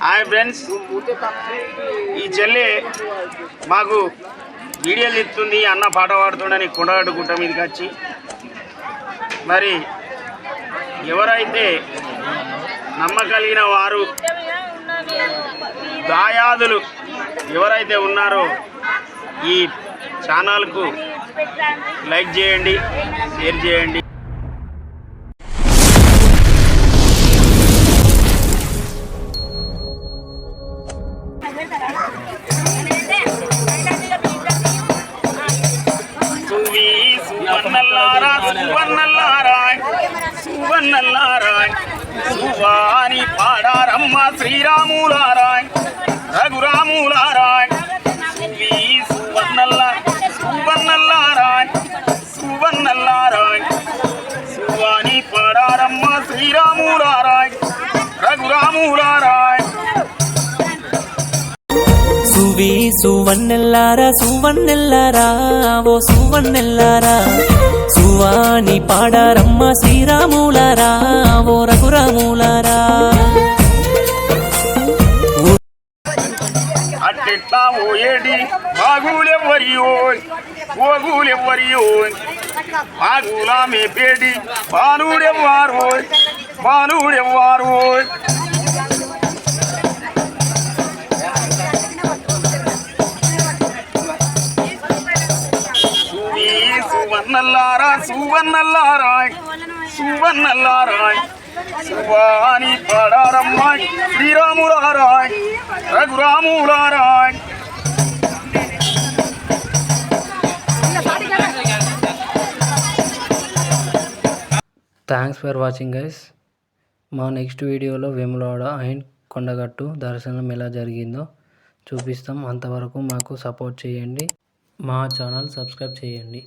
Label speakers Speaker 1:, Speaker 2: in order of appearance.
Speaker 1: Hi friends, ఈ చెల్లి మాకు వీడియోలు ఇస్తుంది. అన్న పాట పాడుతుండని కొండగట్టు గుట్ట మీదకి వచ్చి మరి ఎవరైతే నమ్మకలిగిన వారు దాయాదులు ఎవరైతే ఉన్నారో ఈ ఛానల్కు లైక్ చేయండి, షేర్ చేయండి. సువాని పాడారమ్మ శ్రీరాములారాయ్ రఘురాములారాయ్ సువన్నల్లారాయ్ సువాని పాడారమ్మ శ్రీరాములారాయ్ రఘురాములారాయ్.
Speaker 2: సువన్నెల్లారా సువన్నెల్లారా ఓ సువన్నెల్లారా సువాని పాడారమ్మ శ్రీరాములారా ఓ రఘురాములారా.
Speaker 1: అట్టెట్లా ఓయేడి బాగులెవ్వరియో బాగులా మేపేడి బాలుడెవ్వారో. సువన్నల్లారాయ్ సువాని పాడారమ్మ శ్రీరాములారాయ్ రఘురాములారాయ్.
Speaker 3: Thanks for watching guys. మా నెక్స్ట్ వీడియోలో వేములవాడ అండ్ కొండగట్టు దర్శనం ఎలా జరిగిందో చూపిస్తాం. అంతవరకు మాకు సపోర్ట్ చేయండి, మా ఛానల్ సబ్స్క్రైబ్ చేయండి.